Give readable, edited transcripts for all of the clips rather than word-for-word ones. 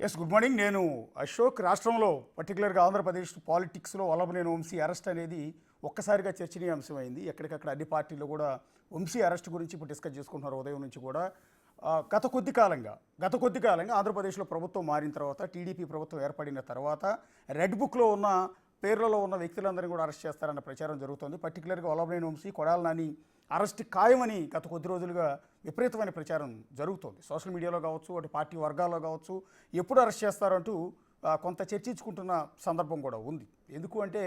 Yes good morning. నేను అశోక్. రాష్ట్రంలో పర్టికులర్గా ఆంధ్రప్రదేశ్ పాలిటిక్స్లో వల్లభనేని వంశీ అరెస్ట్ అనేది ఒక్కసారిగా చర్చనీయాంశం అయింది. ఎక్కడికక్కడ అన్ని పార్టీలు కూడా వంశీ అరెస్ట్ గురించి ఇప్పుడు డిస్కస్ చేసుకుంటున్నారు ఉదయం నుంచి కూడా. గత కొద్ది కాలంగా ఆంధ్రప్రదేశ్లో ప్రభుత్వం మారిన తర్వాత, టీడీపీ ప్రభుత్వం ఏర్పడిన తర్వాత రెడ్ బుక్లో ఉన్న పేర్లలో ఉన్న వ్యక్తులందరినీ కూడా అరెస్ట్ చేస్తారన్న ప్రచారం జరుగుతుంది. పర్టికులర్గా వల్లభనేని వంశీ, కొడాలి నాని అరెస్ట్ ఖాయమని గత కొద్ది రోజులుగా విపరీతమైన ప్రచారం జరుగుతోంది. సోషల్ మీడియాలో కావచ్చు, అటు పార్టీ వర్గాల్లో కావచ్చు, ఎప్పుడు అరెస్ట్ చేస్తారంటూ కొంత చర్చించుకుంటున్న సందర్భం కూడా ఉంది. ఎందుకు అంటే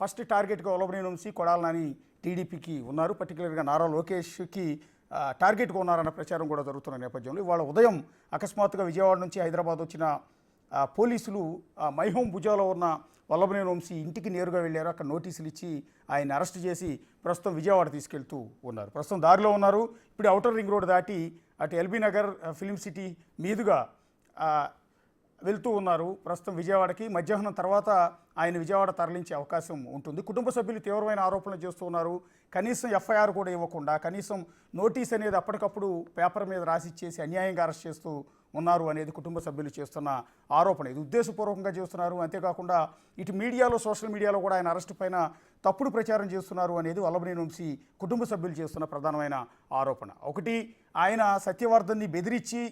ఫస్ట్ టార్గెట్గా వల్లభనేని వంశీ, కొడాలి నాని టీడీపీకి ఉన్నారు. పర్టికులర్గా నారా లోకేష్కి టార్గెట్గా ఉన్నారన్న ప్రచారం కూడా జరుగుతున్న నేపథ్యంలో ఇవాళ ఉదయం అకస్మాత్తుగా విజయవాడ నుంచి హైదరాబాద్ వచ్చిన పోలీసులు మైహోం భుజాలో ఉన్న వల్లభనేని వంశీ ఇంటికి నేరుగా వెళ్ళారు. అక్కడ నోటీసులు ఇచ్చి ఆయన అరెస్ట్ చేసి ప్రస్తుతం విజయవాడ తీసుకెళ్తూ ఉన్నారు. ప్రస్తుతం దారిలో ఉన్నారు. ఇప్పుడు ఔటర్ రింగ్ రోడ్ దాటి అటు ఎల్బీ నగర్, ఫిలిం సిటీ మీదుగా వెళ్తూ ఉన్నారు. ప్రస్తుతం విజయవాడకి మధ్యాహ్నం తర్వాత ఆయన విజయవాడ తరలించే అవకాశం ఉంటుంది. కుటుంబ సభ్యులు తీవ్రమైన ఆరోపణలు చేస్తూ ఉన్నారు. కనీసం ఎఫ్ఐఆర్ కూడా ఇవ్వకుండా, కనీసం నోటీస్ అనేది అప్పటికప్పుడు పేపర్ మీద రాసిచ్చేసి అన్యాయంగా అరెస్ట్ చేస్తూ ఉన్నారు అనేది కుటుంబ సభ్యులు చేస్తున్న ఆరోపణ. ఇది ఉద్దేశపూర్వకంగా చేస్తున్నారు. అంతేకాకుండా ఇటు మీడియాలో, సోషల్ మీడియాలో కూడా ఆయన అరెస్టు పైన తప్పుడు ప్రచారం చేస్తున్నారు అనేది వల్లభనేని వంశీ కుటుంబ సభ్యులు చేస్తున్న ప్రధానమైన ఆరోపణ. ఒకటి, ఆయన సత్యవర్ధన్ని బెదిరించి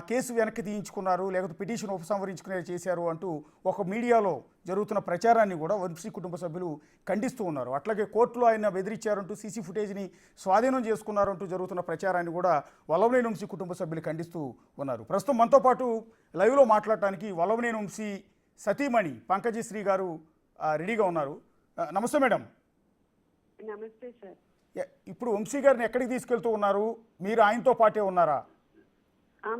కేసు వెనక్కి తీయించుకున్నారు, లేకపోతే పిటిషన్ ఉపసంహరించుకునే చేశారు అంటూ ఒక మీడియాలో జరుగుతున్న ప్రచారాన్ని కూడా వంశీ కుటుంబ సభ్యులు ఖండిస్తూ ఉన్నారు. అట్లాగే కోర్టులో ఆయన బెదిరించారంటూ, సీసీ ఫుటేజ్ని స్వాధీనం చేసుకున్నారంటూ జరుగుతున్న ప్రచారాన్ని కూడా వల్లభనేని వంశీ కుటుంబ సభ్యులు ఖండిస్తూ ఉన్నారు. ప్రస్తుతం మనతో పాటు లైవ్లో మాట్లాడటానికి వల్లభనేని వంశీ సతీమణి పంకజశ్రీ గారు రెడీగా ఉన్నారు. నమస్తే మేడం. నమస్తే సార్. ఇప్పుడు వంశీ గారిని ఎక్కడికి తీసుకెళ్తూ ఉన్నారు? మీరు ఆయనతో పాటే ఉన్నారా?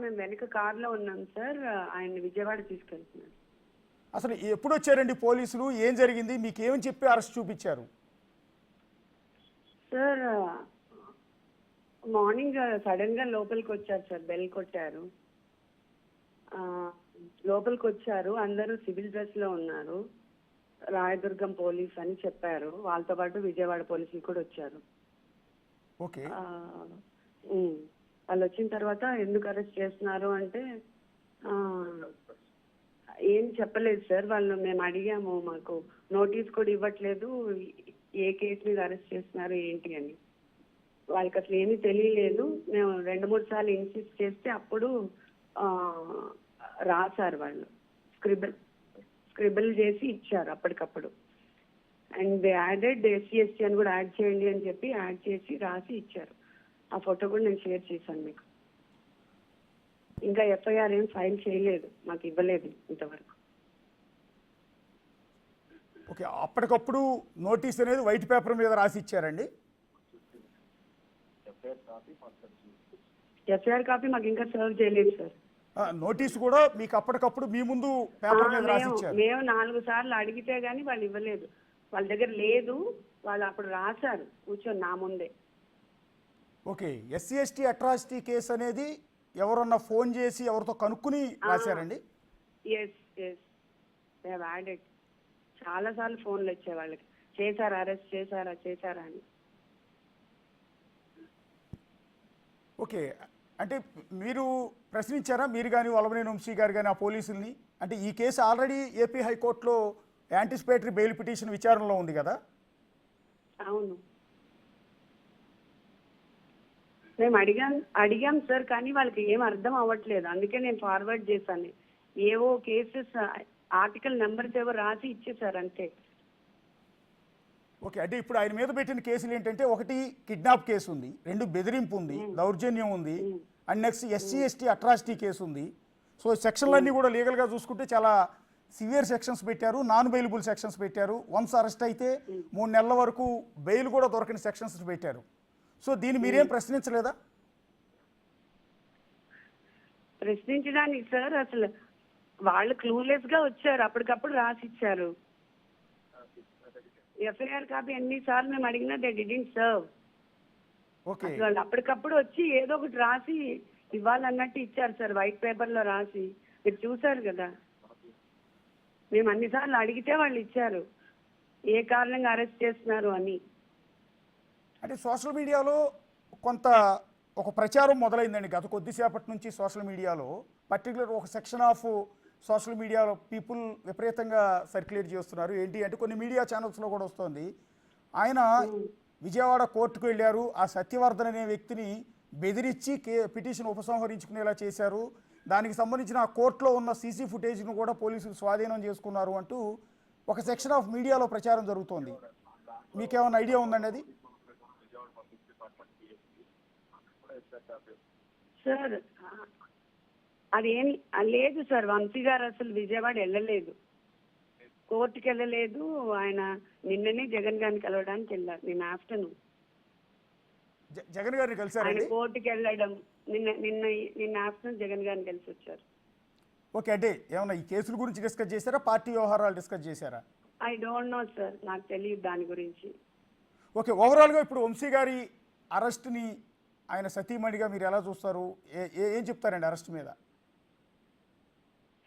మేము వెనక కార్లో ఉన్నాం సార్. ఆయన విజయవాడ తీసుకెళ్తున్నారు. అసలు ఎప్పుడు వచ్చారండి పోలీసులు? ఏం జరిగింది? మీకు ఏమని చెప్పి అరెస్ట్ చూపించారు? సార్ మార్నింగ్ సడన్ గా లోపలికి వచ్చారు సార్. బెల్ కొట్టారు. లోపలికి వచ్చారు. అందరూ సివిల్ డ్రెస్ లో ఉన్నారు. రాయదుర్గం పోలీస్ అని చెప్పారు. వాళ్ళతో పాటు విజయవాడ పోలీసులు కూడా వచ్చారు. ఓకే. వాళ్ళు వచ్చిన తర్వాత ఎందుకు అరెస్ట్ చేస్తున్నారు అంటే ఏం చెప్పలేదు సార్. వాళ్ళు మేము అడిగాము, మాకు నోటీస్ కూడా ఇవ్వట్లేదు, ఏ కేసు మీద అరెస్ట్ చేస్తున్నారు ఏంటి అని. వాళ్ళకి అసలు ఏమీ తెలియలేదు. మేము 2-3 సార్లు ఇన్సిస్ట్ చేస్తే అప్పుడు రాశారు. వాళ్ళు స్క్రిబుల్ చేసి ఇచ్చారు అప్పటికప్పుడు. అండ్ యాడెడ్ SC/ST అని కూడా యాడ్ చేయండి అని చెప్పి యాడ్ చేసి రాసి ఇచ్చారు. ఆ ఫోటో కూడా నేను షేర్ చేశాను మీకు. ఇంకా FIR ఏం ఫైల్ చేయలేదు, మాకు ఇవ్వలేదు ఇంతవరకు. ఓకే. అప్పటికప్పుడు నోటీస్ అనేది వైట్ పేపర్ మీద రాసి ఇచ్చారండి? FIR కాపీ మాకు ఇంకా సర్వ్ చేయలేదు సార్. నోటీస్ కూడా మీకు అప్పటికప్పుడు మీ ముందు పేపర్ మీద రాసి ఇచ్చారు? మేము 4 సార్లు అడిగితే గానీ వాళ్ళు ఇవ్వలేదు. వాళ్ళ దగ్గర లేదు. వాళ్ళు అప్పుడు రాశారు కూర్చొని నా ముందే. ఓకే. SC/ST అట్రాసిటీ కేసు అనేది ఎవరన్నా ఫోన్ చేసి ఎవరితో కనుక్కుని రాశారండి? చాలా సార్లు ఫోన్లు వచ్చే వాళ్ళకి, చేశారా, అరెస్ట్ చేశారా అని. ఓకే. అంటే మీరు ప్రశ్నించారా, మీరు కానీ వల్లభనేని వంశీ గారు కానీ ఆ పోలీసుల్ని? అంటే ఈ కేసు ఆల్రెడీ ఏపీ హైకోర్టులో యాంటిసిపేటరీ బెయిల్ పిటిషన్ విచారణలో ఉంది కదా? అవును, మేము అడిగాం సార్. కానీ వాళ్ళకి ఏం అర్థం అవ్వట్లేదు. అందుకే నేను ఫార్వర్డ్ చేశాను. ఏవో కేసెస్ ఆర్టికల్ నెంబర్స్ ఏవో రాసి ఇచ్చేసారు అంతే. ఓకే. అంటే ఇప్పుడు ఆయన మీద పెట్టిన కేసులు ఏంటంటే, ఒకటి కిడ్నాప్ కేసు ఉంది, 2 బెదిరింపు ఉంది, దౌర్జన్యం ఉంది, and next SC/ST atrocity case ఉంది. సో సెక్షన్లన్నీ కూడా లీగల్గా చూసుకుంటే చాలా సివియర్ సెక్షన్స్ పెట్టారు, నాన్ బెయిలబుల్ సెక్షన్స్ పెట్టారు. వన్స్ అరెస్ట్ అయితే 3 నెలల వరకు బెయిల్ కూడా దొరకని సెక్షన్స్ పెట్టారు. సో దీన్ని మీరేం ప్రశ్నించలేదా? ప్రశ్నించడానికి సార్ అసలు వాళ్ళు క్లూలెస్ గా వచ్చారు. అప్పటికప్పుడు రాసి ఇచ్చారు. FIR కాపీ ఎన్నిసార్లు మేము అడిగినా దే డిడ్ంట్ సర్వ్. ఓకే. వాళ్ళు అప్పటికప్పుడు వచ్చి ఏదో ఒకటి రాసి ఇవ్వాలన్నట్టు ఇచ్చారు సార్, వైట్ పేపర్ లో రాసి. మీరు చూసారు కదా, మేము అన్నిసార్లు అడిగితే వాళ్ళు ఇచ్చారు ఏ కారణంగా అరెస్ట్ చేస్తున్నారు అని. అంటే సోషల్ మీడియాలో కొంత ఒక ప్రచారం మొదలైందండి గత కొద్దిసేపటి నుంచి సోషల్ మీడియాలో. పర్టికులర్ ఒక సెక్షన్ ఆఫ్ సోషల్ మీడియాలో పీపుల్ విపరీతంగా సర్క్యులేట్ చేస్తున్నారు. ఏంటి అంటే కొన్ని మీడియా ఛానల్స్లో కూడా వస్తుంది. ఆయన విజయవాడ కోర్టుకు వెళ్ళారు. ఆ సత్యవర్ధన్ అనే వ్యక్తిని బెదిరించి పిటిషన్ ఉపసంహరించుకునేలా చేశారు. దానికి సంబంధించిన ఆ కోర్టులో ఉన్న సీసీ ఫుటేజ్ను కూడా పోలీసులు స్వాధీనం చేసుకున్నారు అంటూ ఒక సెక్షన్ ఆఫ్ మీడియాలో ప్రచారం జరుగుతోంది. మీకేమైనా ఐడియా ఉందండి అది? సార్ అదేం లేదు సార్. వంశీ గారు అసలు విజయవాడ వెళ్ళలేదు, కోర్టుకి వెళ్ళలేదు. ఆయన నిన్ననే జగన్ గారిని కలవడానికి వెళ్ళారు. నిన్న ఆఫ్టర్నూన్ జగన్ గారిని ఆయన కలిసారండి? కోర్టుకి వెళ్ళడం నిన్న ఆఫ్టర్నూన్ జగన్ గారిని కలిసి వచ్చారు. ఓకే, అంటే ఏమన్నా ఈ కేసుల గురించి డిస్కస్ చేశారా, పార్టీ వ్యవహారాలు డిస్కస్ చేశారా? ఐ డోంట్ నో సార్, నాకు తెలియదు దాని గురించి. ఓకే, ఓవరాల్గా ఇప్పుడు వంశీ గారి అరెస్ట్ని ఆయన సతీమణిగా మీరు ఎలా చూస్తారు? ఏం చెప్తారండి అరెస్ట్ మీద?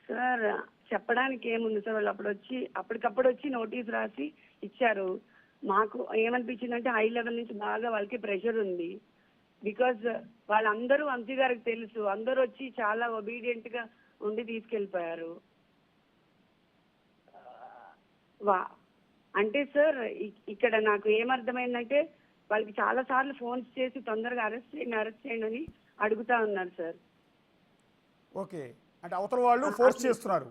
సార్ చెప్పడానికి ఏముంది సార్, వాళ్ళు అప్పటికప్పుడు వచ్చి నోటీస్ రాసి ఇచ్చారు. మాకు ఏమనిపించిందంటే హై లెవెల్ నుంచి బాగా వాళ్ళకి ప్రెషర్ ఉంది. బికాజ్ వాళ్ళందరూ వంశీ గారికి తెలుసు, అందరూ వచ్చి చాలా ఒబీడియంట్ గా ఉండి తీసుకెళ్ళిపోయారు. అంటే సార్ ఇక్కడ నాకు ఏమర్థమైందంటే వాళ్ళకి చాలా సార్లు ఫోన్స్ చేసి తొందరగా అరెస్ట్ చేయండి అని అడుగుతా ఉన్నారు సార్. ఓకే, అంటే అవతల వాళ్ళు ఫోర్స్ చేస్తున్నారు.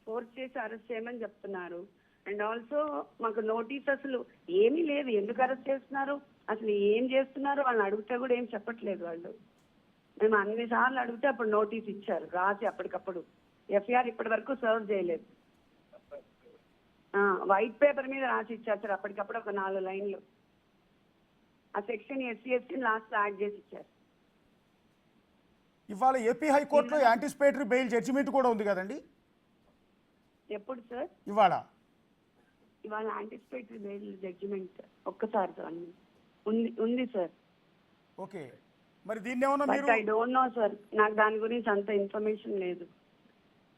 ఫోర్స్ చేసి అరెస్ట్ చేయమని చెప్తున్నారు. అండ్ ఆల్సో మాకు నోటీస్ అసలు ఏమీ లేదు, ఎందుకు అరెస్ట్ చేస్తున్నారు, అసలు ఏం చేస్తున్నారు వాళ్ళని అడిగితే కూడా ఏం చెప్పట్లేదు వాళ్ళు. మేము అన్నిసార్లు అడిగితే అప్పుడు నోటీస్ ఇచ్చారు రాసి అప్పటికప్పుడు. ఎఫ్ఐఆర్ ఇప్పటి వరకు సర్వ్ చేయలేదు. వైట్ పేపర్ మీద రాసి ఇచ్చారు సార్ అప్పటికప్పుడు ఒక 4 లైన్లు. ఆ సెక్షన్ ఎస్సీ లాస్ట్ యాడ్ చేసి ఇచ్చారు. ఇవాళ ఏపీ హైకోర్టులో యాంటిసిపేటరీ బెయిల్ జడ్జిమెంట్ కూడా ఉంది కదండి? ఎప్పుడు సార్? ఇవాళ యాంటిసిపేటరీ బెయిల్ జడ్జిమెంట్ ఒక్కసారి సార్ ఉంది సార్. ఓకే, మరి దీన్ని ఏమన్నా మీరు? ఐ డోంట్ నో సార్, నాకు దాని గురించి అంత ఇన్ఫర్మేషన్ లేదు.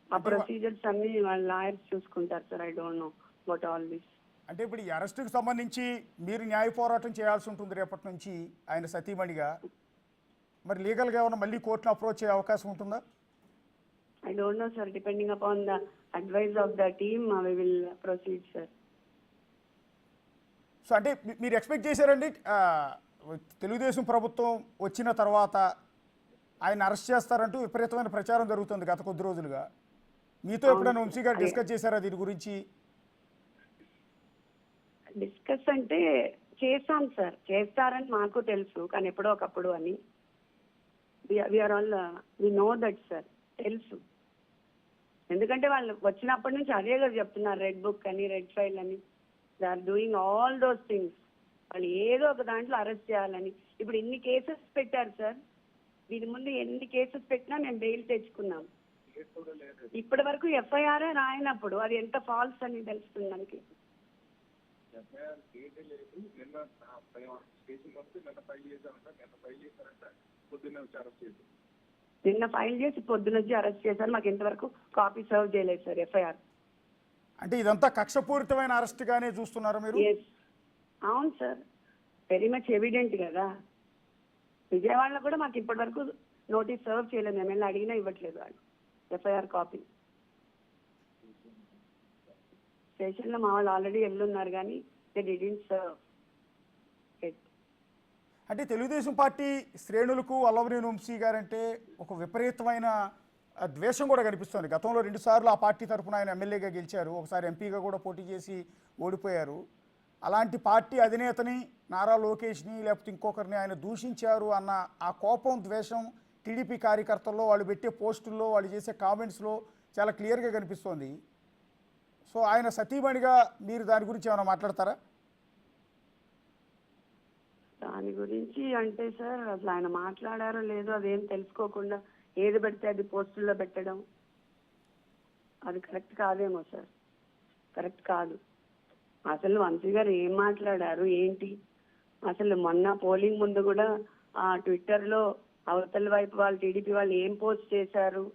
ఆ ప్రొసీజర్స్ అన్ని వాళ్ళ లాయర్స్ చూసుకుంటారు sir. I don't know about all this. అంటే ఇప్పుడు ఈ అరెస్టుకు సంబంధించి మీరు న్యాయ పోరాటం చేయాల్సి ఉంటుంది రేపటి నుంచి ఆయన సతీమణిగా. మరి లీగల్గా ఏమైనా మళ్ళీ కోర్టును అప్రోచ్ అయ్యే అవకాశం ఉంటుందా? I don't know, sir. Depending upon the advice of the team, we will proceed, sir. So అంటే మీరు ఎక్స్పెక్ట్ చేశారండి తెలుగుదేశం ప్రభుత్వం వచ్చిన తర్వాత ఆయన అరెస్ట్ చేస్తారంటూ విపరీతమైన ప్రచారం జరుగుతుంది గత కొద్ది రోజులుగా. మీతో ఎప్పుడైనా వంశీ గారు డిస్కస్ చేశారా దీని గురించి? డిస్కస్ అంటే చేస్తాం సార్, చేస్తారని మాకు తెలుసు, కానీ ఎప్పుడో ఒకప్పుడు అని. వి నో దట్ సార్, తెలుసు. ఎందుకంటే వాళ్ళు వచ్చినప్పటి నుంచి అదే కదా చెప్తున్నారు, రెడ్ బుక్ అని, రెడ్ ఫైల్ అని. They are doing all those things. వాళ్ళు ఏదో ఒక దాంట్లో అరెస్ట్ చేయాలని. ఇప్పుడు ఇన్ని కేసెస్ పెట్టారు సార్, దీని ముందు ఎన్ని కేసెస్ పెట్టినా మేము బెయిల్ తెచ్చుకున్నాం. ఇప్పటి వరకు ఎఫ్ఐఆర్ రాయనప్పుడు అది ఎంత ఫాల్స్ అని తెలుస్తుంది మనకి. నిన్న ఫైల్ చేసి పొద్దునొచ్చి అరెస్ట్ చేశారు. మాకు ఇంతవరకు కాపీ సర్వ్ చేయలేదు సార్ ఎఫ్ఐఆర్. అంటే ఇదంతా కక్షపూరితమైన అరెస్ట్ గానే చూస్తున్నారా మీరు? అవును సార్, వెరీ మచ్ ఎవిడెంట్ కదా. విజయవాడలో కూడా మాకు ఇప్పటి వరకు నోటీస్ సర్వ్ చేయలేదు. మేము వెళ్ళి అడిగినా ఇవ్వట్లేదు వాళ్ళు ఎఫ్ఐఆర్ కాపీ. స్టేషన్లో మా వాళ్ళు ఆల్రెడీ వెళ్ళున్నారు కానీ దే డిడ్ంట్ సర్వ్. అంటే తెలుగుదేశం పార్టీ శ్రేణులకు వల్లభనేని వంశీ గారంటే ఒక విపరీతమైన ద్వేషం కూడా కనిపిస్తుంది. గతంలో 2 సార్లు ఆ పార్టీ తరఫున ఆయన ఎమ్మెల్యేగా గెలిచారు, ఒకసారి ఎంపీగా కూడా పోటీ చేసి ఓడిపోయారు. అలాంటి పార్టీ అధినేతని నారా లోకేష్ని లేకపోతే ఇంకొకరిని ఆయన దూషించారు అన్న ఆ కోపం, ద్వేషం టీడీపీ కార్యకర్తల్లో, వాళ్ళు పెట్టే పోస్టుల్లో, వాళ్ళు చేసే కామెంట్స్లో చాలా క్లియర్గా కనిపిస్తోంది. సో ఆయన సతీమణిగా మీరు దాని గురించి ఏమైనా మాట్లాడతారా? దాని గురించి అంటే సార్ అసలు ఆయన మాట్లాడారో లేదో అదేం తెలుసుకోకుండా ఏది పెడితే అది పోస్టుల్లో పెట్టడం అది కరెక్ట్ కాదేమో సార్, కరెక్ట్ కాదు. అసలు వంశీ గారు ఏం మాట్లాడారు ఏంటి? అసలు మొన్న పోలింగ్ ముందు కూడా ఆ ట్విట్టర్లో అవతల వైపు వాళ్ళు టీడీపీ వాళ్ళు ఏం పోస్ట్ చేశారు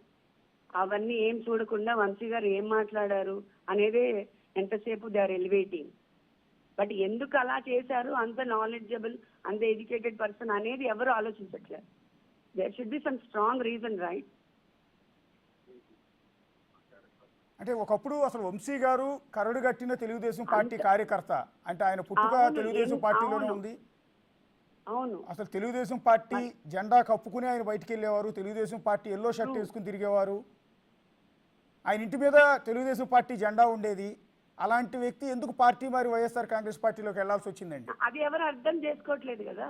అవన్నీ ఏం చూడకుండా వంశీ గారు ఏం మాట్లాడారు అనేదే ఎంతసేపు దే ఆర్ ఎలివేటింగ్. బట్ ఎందుకు అలా చేశారు, అంత నాలెడ్జబుల్, అంత ఎడ్యుకేటెడ్ పర్సన్ అనేది ఎవరు ఆలోచించట్లేదు. There should be some strong reason, right? అంటే ఒకప్పుడు అసలు వంశీ గారు కరడు కట్టిన తెలుగుదేశం పార్టీ కార్యకర్త, అంటే ఆయన పుట్టుక అవును, తెలుగుదేశం పార్టీలోనే అవును. ఉంది. అవును, అసలు తెలుగుదేశం పార్టీ జెండా కప్పుకుని ఆయన బయటికి వెళ్ళేవారు, తెలుగుదేశం పార్టీ ఎల్లో షర్ట్ వేసుకుని తిరిగేవారు, ఆయన ఇంటి మీద తెలుగుదేశం పార్టీ జెండా ఉండేది. అలాంటి వ్యక్తి ఎందుకు పార్టీ మారి వైఎస్ఆర్ కాంగ్రెస్ పార్టీలోకి వెళ్లాల్సి వచ్చిందండి? అది ఎవరు అర్థం చేసుకోవట్లేదు కదా.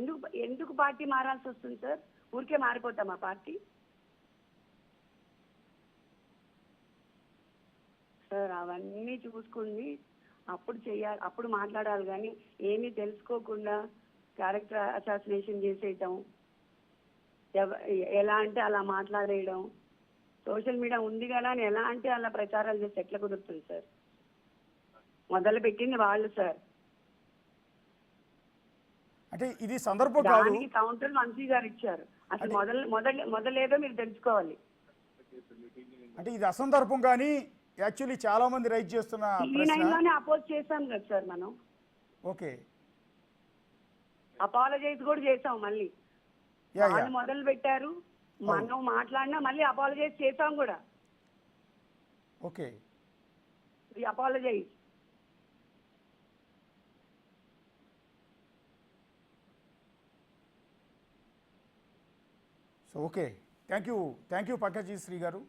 ఎందుకు ఎందుకు పార్టీ మారాల్సి వస్తుంది సార్? ఊరికే మారిపోతాం ఆ పార్టీ? సార్ అవన్నీ చూసుకుంది అప్పుడు చెయ్యాలి, అప్పుడు మాట్లాడాలి. కానీ ఏమీ తెలుసుకోకుండా క్యారెక్టర్ అసాసినేషన్ చేసేయటం, ఎలా అంటే అలా మాట్లాడేయడం, సోషల్ మీడియా ఉంది కదా అని ఎలా అంటే అలా ప్రచారాలు చేస్తే ఎట్లా కుదురుతుంది సార్? మొదలు పెట్టింది వాళ్ళు సార్. అంటే ఇది సందర్భం కాదు. దానికి కౌంటర్ వంశీ గారు ఇచ్చారు. అసలు మొదలేదో మీరు తెలుసుకోవాలి. అంటే ఇది అసందర్భం, కానీ యాక్చువల్లీ చాలా మంది రైజ్ చేస్తున్న ప్రశ్న. లోనే అపోజ్ చేశాం కదా సార్ మనం. ఓకే, అపాలజైజ్ కూడా చేసాం మళ్ళీ. యా వాళ్ళు మొదలు పెట్టారు, మనం మాట్లాడినా మళ్ళీ అపాలజైజ్ చేసాం కూడా. Okay, apologize. So okay, thank you Pankaj Shri గారు.